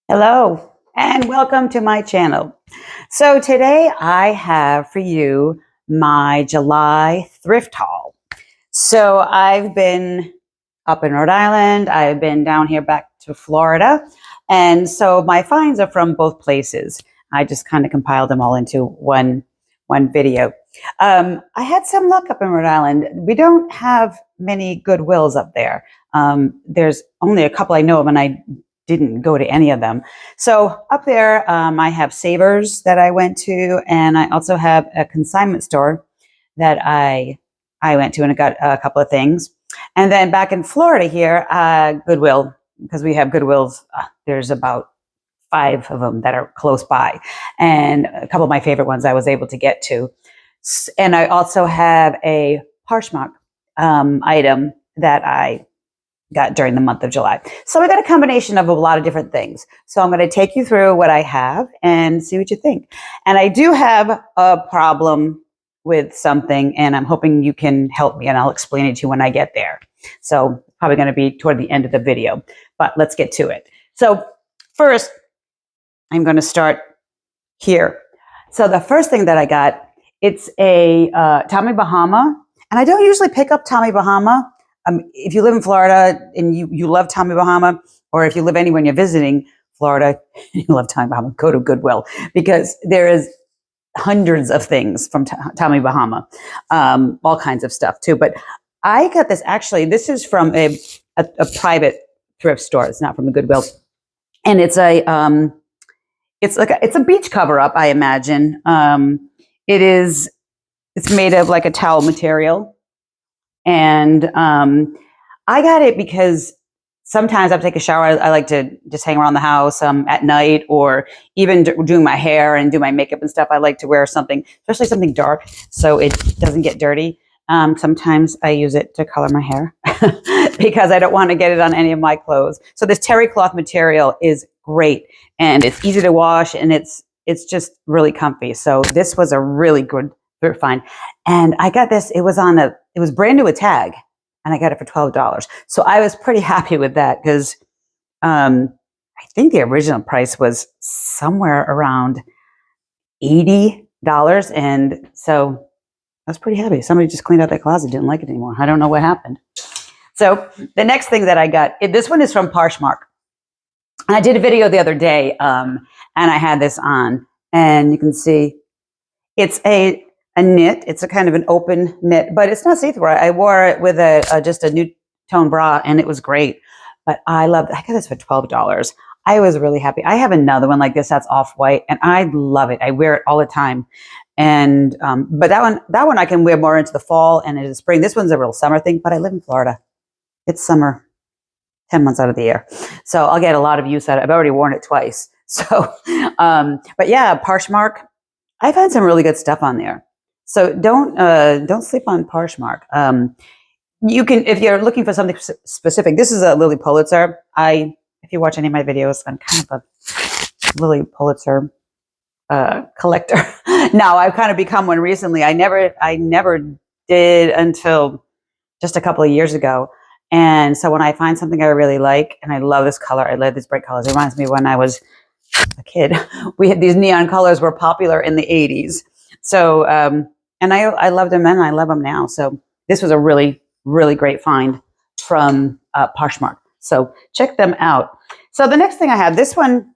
Hello and welcome to my channel. So today I have for you my July thrift haul. So I've been up in Rhode Island, I've been down here back to Florida, and so my finds are from both places. I just kind of compiled them all into one video. I had some luck up in Rhode Island. We don't have many Goodwills up there. There's only a couple I know of, and I didn't go to any of them. So up there, I have Savers that I went to, and I also have a consignment store that I went to, and I got a couple of things. And then back in Florida here, Goodwill, because we have Goodwills. There's about 5 of them that are close by, and a couple of my favorite ones I was able to get to. And I also have a Poshmark item that I got during the month of July. So I got a combination of a lot of different things. So I'm going to take you through what I have and see what you think. And I do have a problem with something, and I'm hoping you can help me, and I'll explain it to you when I get there. So probably going to be toward the end of the video, but let's get to it. So first, I'm going to start here. So the first thing that I got, it's a Tommy Bahama, and I don't usually pick up Tommy Bahama. If you live in Florida and you love Tommy Bahama, or if you live anywhere and you're visiting Florida, you love Tommy Bahama, go to Goodwill, because there is hundreds of things from Tommy Bahama, all kinds of stuff too. But I got this, actually, this is from a private thrift store. It's not from the Goodwill. And it's a beach cover up, I imagine. It's made of like a towel material. And I got it because sometimes I take a shower. I like to just hang around the house at night, or even doing my hair and do my makeup and stuff. I like to wear something, especially something dark, so it doesn't get dirty. Sometimes I use it to color my hair because I don't want to get it on any of my clothes. So this terry cloth material is great, and it's easy to wash, and it's just really comfy. So this was a really good thrift find. And I got this, it was brand new with tag, and I got it for $12. So I was pretty happy with that, because I think the original price was somewhere around $80. And so I was pretty happy. Somebody just cleaned out that closet, didn't like it anymore. I don't know what happened. So the next thing that I got, this one is from Poshmark. And I did a video the other day, and I had this on, and you can see it's a knit. It's a kind of an open knit, but it's not see-through. I wore it with just a nude tone bra, and it was great. But I got this for $12. I was really happy. I have another one like this that's off-white, and I love it. I wear it all the time. And but that one I can wear more into the fall and into the spring. This one's a real summer thing, but I live in Florida. It's summer 10 months out of the year. So I'll get a lot of use out of it. I've already worn it twice. So, but yeah, Poshmark, I've had some really good stuff on there. So don't sleep on Poshmark. You can, if you're looking for something specific. This is a Lily Pulitzer. If you watch any of my videos, I'm kind of a Lily Pulitzer collector. Now I've kind of become one recently. I never did until just a couple of years ago. And so when I find something I really like, and I love this color, I love these bright colors. It reminds me when I was a kid, we had these neon colors were popular in the 80s. So, and I loved them then, and I love them now. So this was a really, really great find from Poshmark. So check them out. So the next thing I have, this one,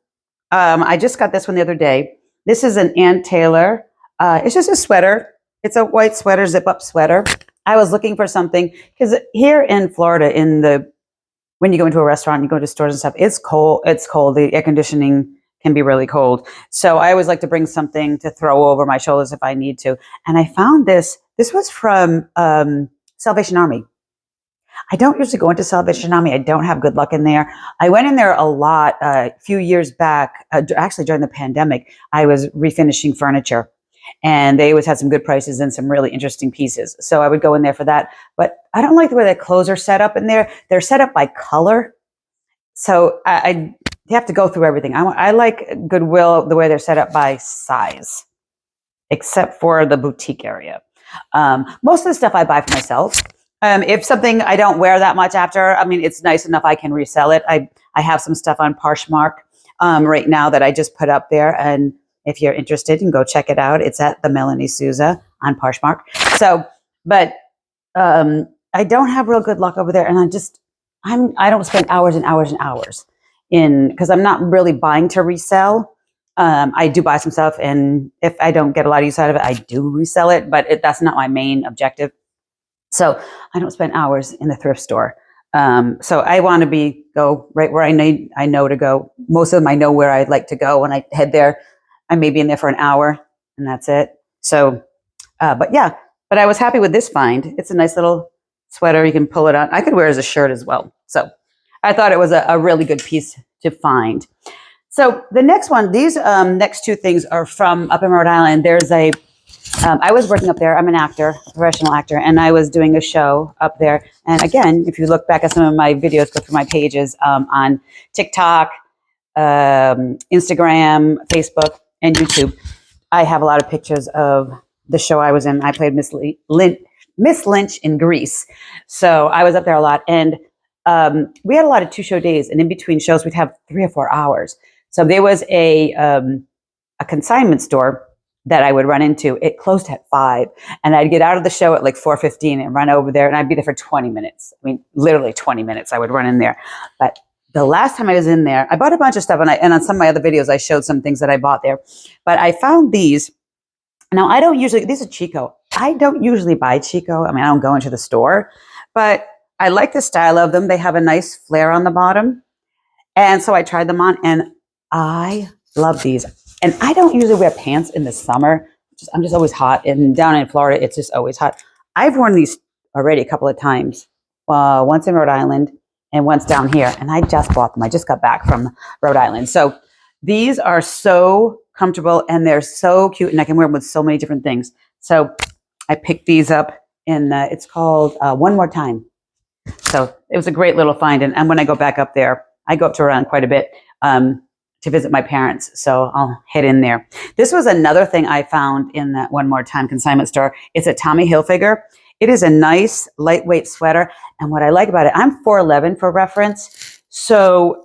I just got this one the other day. This is an Ann Taylor. It's just a sweater. It's a white sweater, zip-up sweater. I was looking for something, because here in Florida, when you go into a restaurant, you go to stores and stuff, it's cold. It's cold. The air conditioning can be really cold. So I always like to bring something to throw over my shoulders if I need to. And I found this. This was from Salvation Army. I don't usually go into Salvation Army. I don't have good luck in there. I went in there a lot a few years back, actually during the pandemic. I was refinishing furniture, and they always had some good prices and some really interesting pieces. So I would go in there for that. But I don't like the way their clothes are set up in there. They're set up by color. So you have to go through everything. I like Goodwill the way they're set up by size, except for the boutique area. Most of the stuff I buy for myself. If something I don't wear that much after, I mean, it's nice enough I can resell it. I have some stuff on Poshmark right now that I just put up there. And if you're interested, you can go check it out. It's at the Melanie Souza on Poshmark. So, but I don't have real good luck over there. And I don't spend hours and hours and hours because I'm not really buying to resell. I do buy some stuff, and if I don't get a lot of use out of it, I do resell it, but that's not my main objective. So I don't spend hours in the thrift store. So I want to go right where I know to go. Most of them I know where I'd like to go. When I head there, I may be in there for an hour, and that's it. So, but I was happy with this find. It's a nice little sweater. You can pull it on. I could wear it as a shirt as well. So I thought it was a really good piece to find. So the next one, these next two things are from up in Rhode Island. There's I was working up there. I'm an actor, a professional actor, and I was doing a show up there. And again, if you look back at some of my videos, go through my pages on TikTok, Instagram, Facebook, and YouTube. I have a lot of pictures of the show I was in. I played Miss Lynch in Greece. So I was up there a lot. And we had a lot of 2-show days. And in between shows, we'd have 3 or 4 hours. So there was a consignment store that I would run into. It closed at 5, and I'd get out of the show at like 4:15 and run over there, and I'd be there for 20 minutes. I mean, literally 20 minutes I would run in there. But the last time I was in there, I bought a bunch of stuff, and on some of my other videos, I showed some things that I bought there. But I found these. Now, these are Chico. I don't usually buy Chico. I mean, I don't go into the store, but I like the style of them. They have a nice flare on the bottom. And so I tried them on, and I love these. And I don't usually wear pants in the summer. I'm just always hot. And down in Florida, it's just always hot. I've worn these already a couple of times. Once in Rhode Island and once down here. And I just bought them. I just got back from Rhode Island. So these are so comfortable, and they're so cute. And I can wear them with so many different things. So I picked these up, and it's called One More Time. So it was a great little find. And when I go back up there, I go up to Rhode Island quite a bit. To visit my parents. So I'll head in there. This was another thing I found in that One More Time consignment store. It's a Tommy Hilfiger. It is a nice lightweight sweater. And what I like about it, I'm 4'11" for reference. So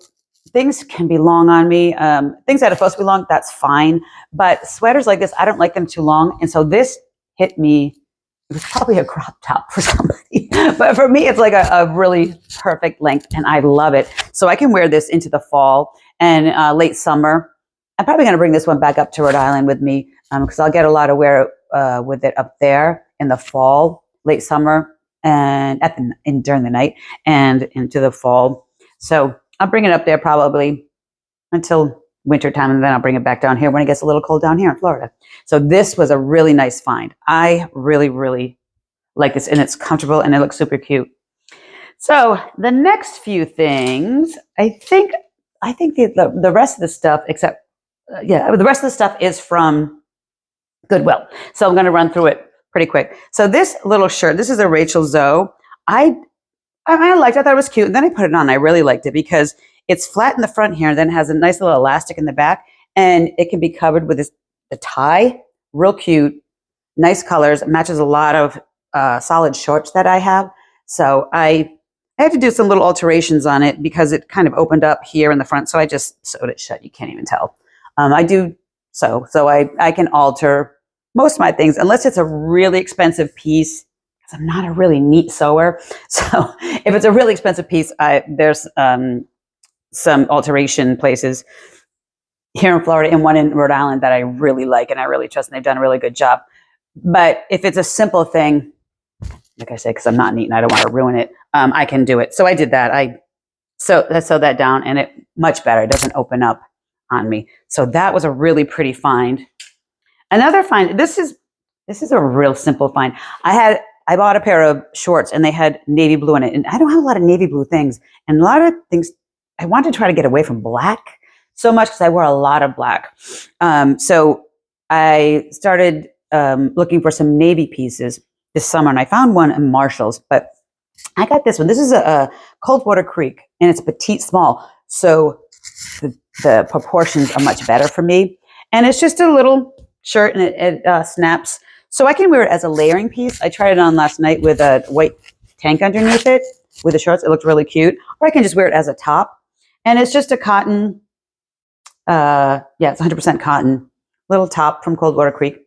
things can be long on me. Things that are supposed to be long, that's fine. But sweaters like this, I don't like them too long. And so this hit me. It was probably a crop top for somebody. But for me, it's like a really perfect length. And I love it. So I can wear this into the fall and late summer. I'm probably going to bring this one back up to Rhode Island with me because I'll get a lot of wear with it up there in the fall, late summer, and during the night and into the fall. So I'll bring it up there probably until winter time, and then I'll bring it back down here when it gets a little cold down here in Florida. So this was a really nice find. I really, really like this, and it's comfortable, and it looks super cute. So the next few things, I think the rest of the stuff, the rest of the stuff is from Goodwill. So I'm going to run through it pretty quick. So this little shirt, this is a Rachel Zoe. I liked it. I thought it was cute. And then I put it on. I really liked it because it's flat in the front here. And then it has a nice little elastic in the back. And it can be covered with the tie. Real cute. Nice colors. It matches a lot of solid shorts that I have. So I had to do some little alterations on it because it kind of opened up here in the front. So I just sewed it shut. You can't even tell. I do sew. So I can alter most of my things unless it's a really expensive piece. Because I'm not a really neat sewer. So if it's a really expensive piece, there's some alteration places here in Florida and one in Rhode Island that I really like and I really trust, and they've done a really good job. But if it's a simple thing, like I said, because I'm not neat and I don't want to ruin it, I can do it. So I did that. I sewed that down, and it much better. It doesn't open up on me. So that was a really pretty find. Another find. This is a real simple find. I bought a pair of shorts, and they had navy blue in it. And I don't have a lot of navy blue things. And a lot of things, I wanted to try to get away from black so much because I wear a lot of black. So I started looking for some navy pieces this summer, and I found one in Marshall's. But I got this one. This is a Coldwater Creek, and it's petite small. So the proportions are much better for me. And it's just a little shirt, and it snaps. So I can wear it as a layering piece. I tried it on last night with a white tank underneath it with the shorts. It looked really cute. Or I can just wear it as a top. And it's just a cotton Yeah, it's 100% cotton. Little top from Coldwater Creek.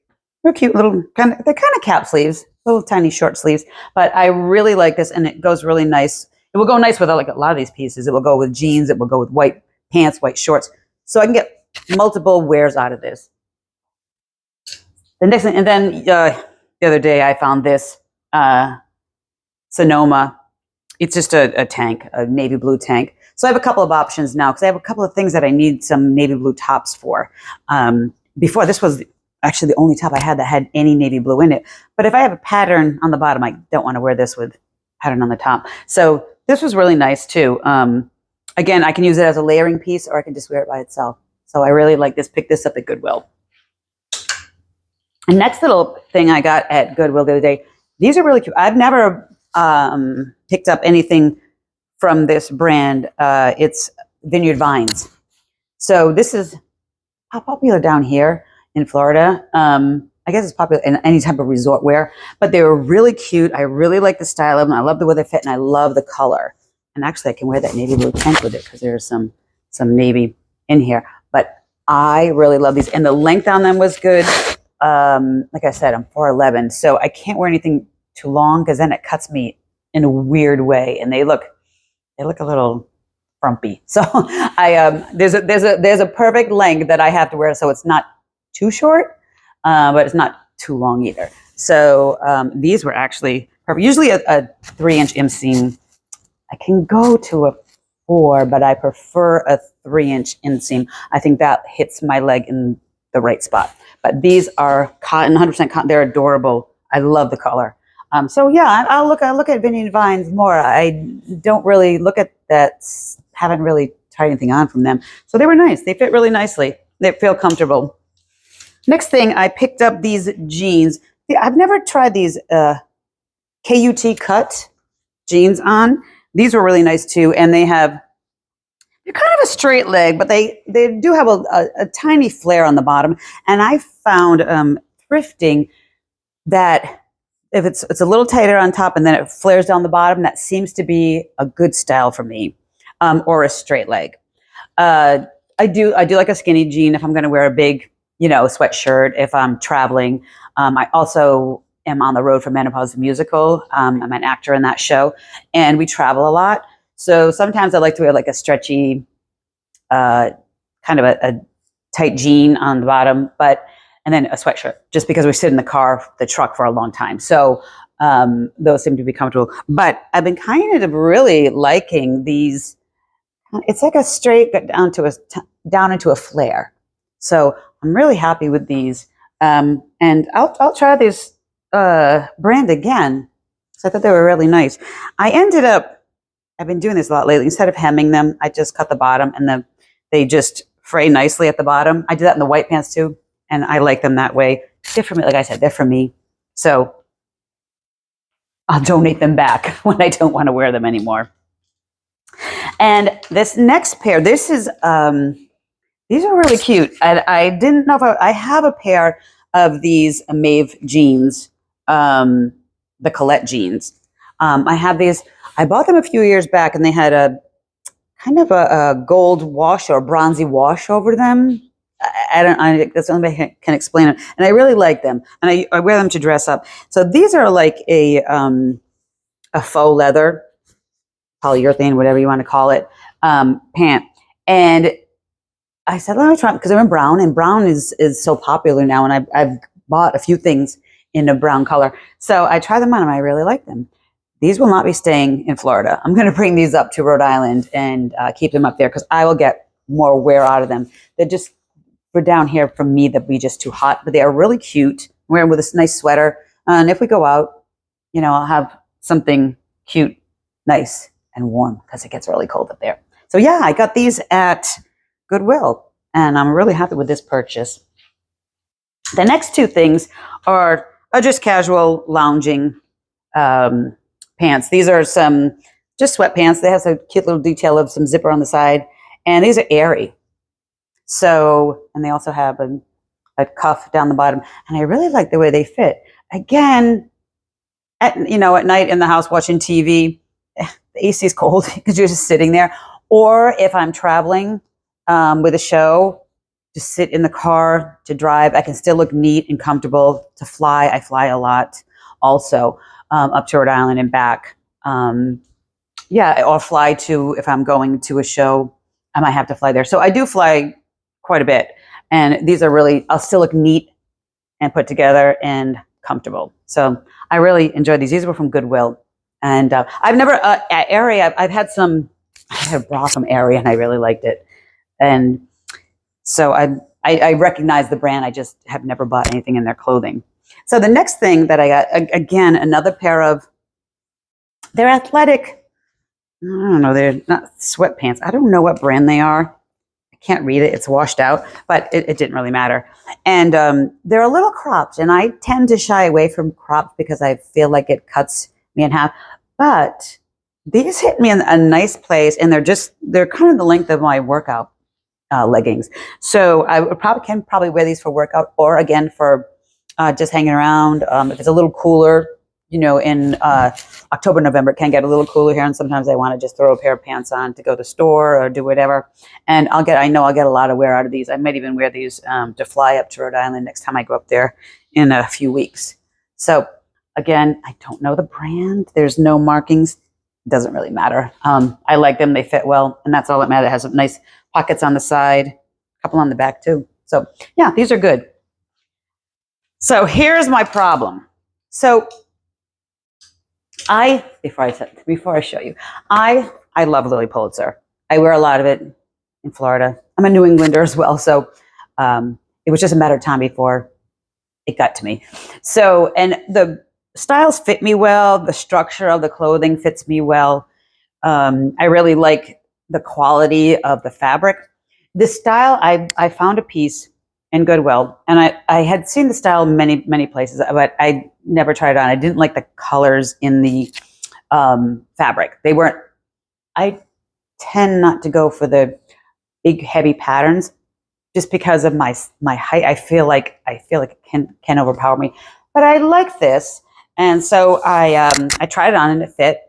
They're cute little they're kind of cap sleeves, little tiny short sleeves. But I really like this, and it goes really nice. It will go nice with like a lot of these pieces. It will go with jeans. It will go with white pants, white shorts. So I can get multiple wears out of this. The next thing, and then the other day I found this Sonoma. It's just a tank, a navy blue tank. So I have a couple of options now because I have a couple of things that I need some navy blue tops for. Before, this was actually the only top I had that had any navy blue in it. But if I have a pattern on the bottom, I don't want to wear this with pattern on the top. So this was really nice too. Again, I can use it as a layering piece, or I can just wear it by itself. So I really like this. Pick this up at Goodwill. The next little thing I got at Goodwill the other day, these are really cute. I've never picked up anything from this brand. It's Vineyard Vines. So this is popular down here in Florida. I guess it's popular in any type of resort wear, but they were really cute. I really like the style of them. I love the way they fit, and I love the color. And actually, I can wear that navy blue tank with it because there's some navy in here. But I really love these, and the length on them was good. Like I said, I'm 4'11", so I can't wear anything too long because then it cuts me in a weird way, and they look a little frumpy. So there's a perfect length that I have to wear, so it's not too short, but it's not too long either. So these were actually perfect. Usually a 3-inch inseam. I can go to a 4, but I prefer a 3-inch inseam. I think that hits my leg in the right spot. But these are cotton, 100% cotton. They're adorable. I love the color. So yeah, I'll look at Vineyard Vines more. I don't really look at that. Haven't really tried anything on from them. So they were nice. They fit really nicely. They feel comfortable. Next thing, I picked up these jeans. I've never tried these KUT cut jeans on. These were really nice too, and they're kind of a straight leg, but they do have a tiny flare on the bottom. And I found thrifting that if it's a little tighter on top and then it flares down the bottom, that seems to be a good style for me, or a straight leg. I do like a skinny jean if I'm going to wear a big, sweatshirt if I'm traveling. I also am on the road for Menopause the Musical. I'm an actor in that show, and we travel a lot. So sometimes I like to wear like a stretchy, kind of a tight jean on the bottom, and then a sweatshirt, just because we sit in the truck for a long time. So those seem to be comfortable. But I've been kind of really liking these. It's like a straight down into a flare. So I'm really happy with these. And I'll try this brand again. So I thought they were really nice. I've been doing this a lot lately. Instead of hemming them, I just cut the bottom, and they just fray nicely at the bottom. I do that in the white pants too, and I like them that way. They're for me, like I said, they're for me. So I'll donate them back when I don't want to wear them anymore. And this next pair, these are really cute. I didn't know if I have a pair of these Maeve jeans, the Colette jeans. I have these. I bought them a few years back, and they had a kind of a gold wash or bronzy wash over them. That's the only way I can explain it. And I really like them, and I wear them to dress up. So these are like a faux leather, polyurethane, whatever you want to call it, pant. And I said, let me try, because they're in brown, and brown is so popular now, and I've bought a few things in a brown color. So I tried them on, and I really like them. These will not be staying in Florida. I'm going to bring these up to Rhode Island and keep them up there, because I will get more wear out of them. They're just, for down here, for me, they'll be just too hot, but they are really cute. I'm wearing with this nice sweater. And if we go out, I'll have something cute, nice, and warm, because it gets really cold up there. So yeah, I got these at Goodwill, and I'm really happy with this purchase. The next two things are just casual lounging pants. These are some just sweatpants. They have a cute little detail of some zipper on the side, and these are airy. So, and they also have a cuff down the bottom, and I really like the way they fit. Again, at night in the house watching TV, the AC is cold because you're just sitting there. Or if I'm traveling with a show, to sit in the car, to drive. I can still look neat and comfortable. To fly, I fly a lot also, up to Rhode Island and back. Yeah, or fly to, if I'm going to a show, I might have to fly there. So I do fly quite a bit. And these are really, I'll still look neat and put together and comfortable. So I really enjoyed these. These were from Goodwill. And I've never, at Aerie, I've had some, I had a bra from Aerie and I really liked it. And so I recognize the brand. I just have never bought anything in their clothing. So the next thing that I got, again, another pair of, they're athletic, I don't know, they're not sweatpants. I don't know what brand they are. I can't read it. It's washed out, but it didn't really matter. And they're a little cropped, and I tend to shy away from cropped because I feel like it cuts me in half. But these hit me in a nice place, and they're kind of the length of my workout leggings. So I would probably wear these for workout, or again for just hanging around. If it's a little cooler, in October, November, it can get a little cooler here, and sometimes I want to just throw a pair of pants on to go to the store or do whatever. And I know I'll get a lot of wear out of these. I might even wear these to fly up to Rhode Island next time I go up there in a few weeks. So again, I don't know the brand. There's no markings. It doesn't really matter. I like them. They fit well, and that's all that matters. It has some nice pockets on the side, a couple on the back too. So yeah, these are good. So here's my problem. So before I show you, I love Lily Pulitzer. I wear a lot of it in Florida. I'm a New Englander as well, so it was just a matter of time before it got to me. So, and the styles fit me well. The structure of the clothing fits me well. I really like the quality of the fabric. The style, I found a piece in Goodwill, and I had seen the style many, many places, but I never tried it on. I didn't like the colors in the fabric. I tend not to go for the big, heavy patterns just because of my height. I feel like it can overpower me. But I like this, and so I tried it on and it fit.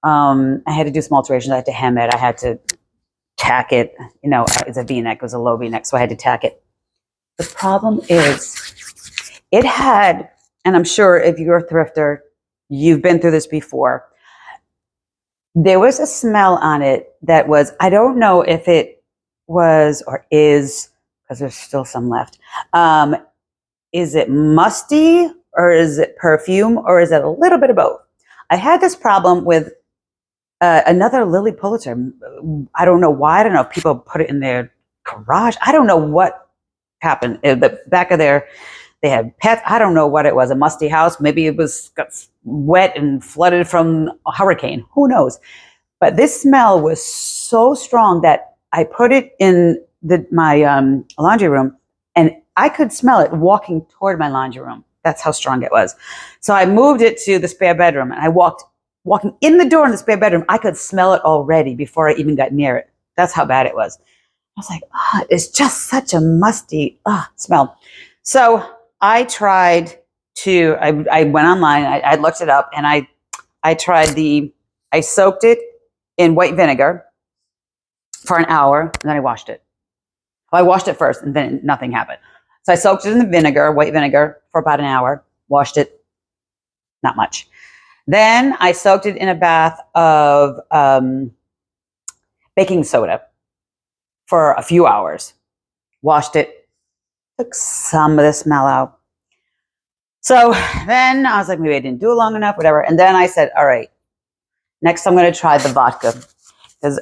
I had to do some alterations. I had to hem it. I had to tack it. It's a V-neck. It was a low V-neck, so I had to tack it. The problem is it had, and I'm sure if you're a thrifter, you've been through this before. There was a smell on it that was, I don't know if it was or is, because there's still some left. Is it musty, or is it perfume, or is it a little bit of both? I had this problem with another Lily Pulitzer. I don't know why. I don't know if people put it in their garage. I don't know what happened. In the back of they had pets. I don't know what it was. A musty house. Maybe it got wet and flooded from a hurricane. Who knows? But this smell was so strong that I put it in my laundry room, and I could smell it walking toward my laundry room. That's how strong it was. So I moved it to the spare bedroom, and I walking in the door in the spare bedroom. I could smell it already before I even got near it. That's how bad it was. I was like, it's just such a musty smell. So I tried to, I went online, I looked it up, and I soaked it in white vinegar for an hour, and then I washed it. Well, I washed it first, and then nothing happened. So I soaked it in the vinegar, white vinegar, for about an hour, washed it, not much. Then I soaked it in a bath of baking soda for a few hours, washed it, took some of the smell out. So then I was like, maybe I didn't do it long enough, whatever. And then I said, all right, next I'm going to try the vodka. Because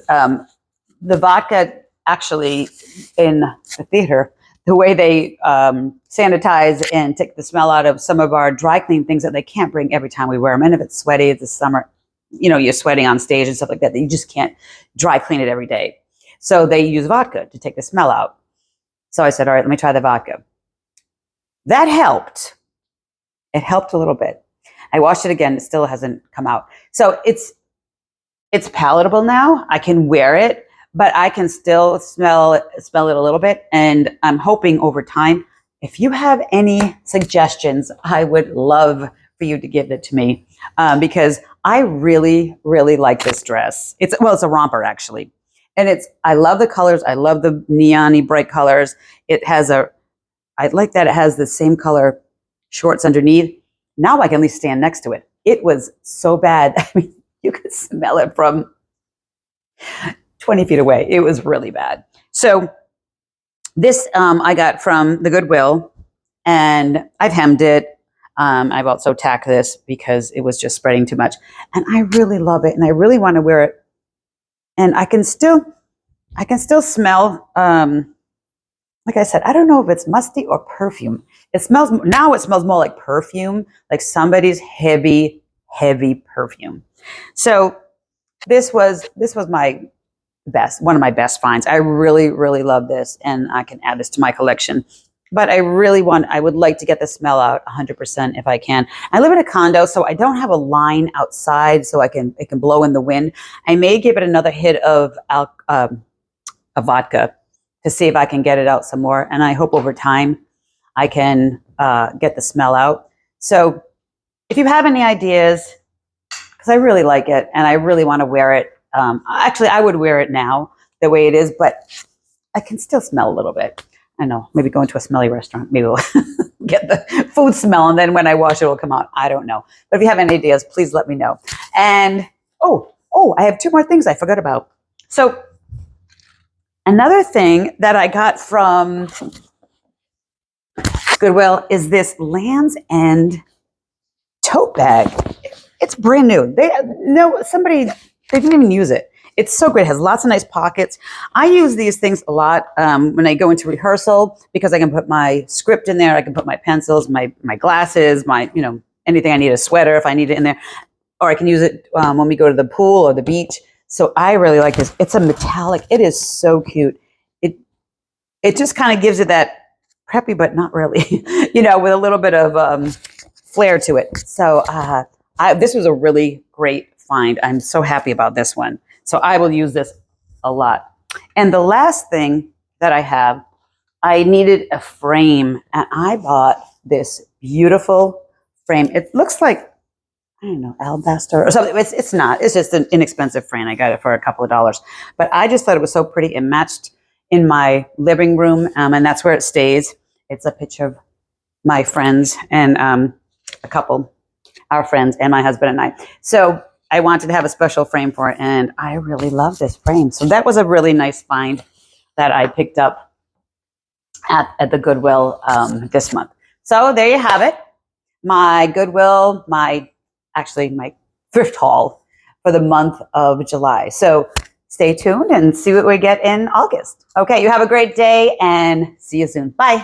the vodka, actually, in the theater, the way they sanitize and take the smell out of some of our dry clean things that they can't bring every time we wear them. And if it's sweaty, it's the summer, you're sweating on stage and stuff like that, that you just can't dry clean it every day. So they use vodka to take the smell out. So I said, all right, let me try the vodka. That helped. It helped a little bit. I washed it again. It still hasn't come out. So it's palatable now. I can wear it, but I can still smell it a little bit. And I'm hoping over time, if you have any suggestions, I would love for you to give it to me, because I really, really like this dress. It's a romper, actually. And I love the colors. I love the neon-y bright colors. I like that it has the same color shorts underneath. Now I can at least stand next to it. It was so bad. I mean, you could smell it from 20 feet away. It was really bad. So this I got from the Goodwill, and I've hemmed it. I've also tacked this because it was just spreading too much. And I really love it, and I really want to wear it. And I can still smell, like I said, I don't know if it's musty or perfume. It smells more like perfume, like somebody's heavy perfume. So this was one of my best finds. I really love this, and I can add this to my collection. But I would like to get the smell out 100% if I can. I live in a condo, so I don't have a line outside, so it can blow in the wind. I may give it another hit of a vodka to see if I can get it out some more. And I hope over time I can get the smell out. So if you have any ideas, because I really like it and I really want to wear it. Actually, I would wear it now the way it is, but I can still smell a little bit. I know, maybe go into a smelly restaurant. Maybe we'll get the food smell, and then when I wash it, it'll come out. I don't know. But if you have any ideas, please let me know. And, I have 2 more things I forgot about. So another thing that I got from Goodwill is this Land's End tote bag. It's brand new. They didn't even use it. It's so great. It has lots of nice pockets. I use these things a lot when I go into rehearsal because I can put my script in there. I can put my pencils, my glasses, anything I need, a sweater if I need it in there. Or I can use it when we go to the pool or the beach. So I really like this. It's a metallic. It is so cute. It just kind of gives it that preppy, but not really, with a little bit of flair to it. So this was a really great find. I'm so happy about this one. So I will use this a lot. And the last thing that I have, I needed a frame, and I bought this beautiful frame. It looks like, I don't know, alabaster or something. It's not. It's just an inexpensive frame. I got it for a couple of dollars. But I just thought it was so pretty. It matched in my living room, and that's where it stays. It's a picture of my friends and our friends and my husband and I. So I wanted to have a special frame for it, and I really love this frame. So that was a really nice find that I picked up at the Goodwill this month. So there you have it. My Goodwill, my thrift haul for the month of July. So stay tuned and see what we get in August. Okay, you have a great day and see you soon. Bye.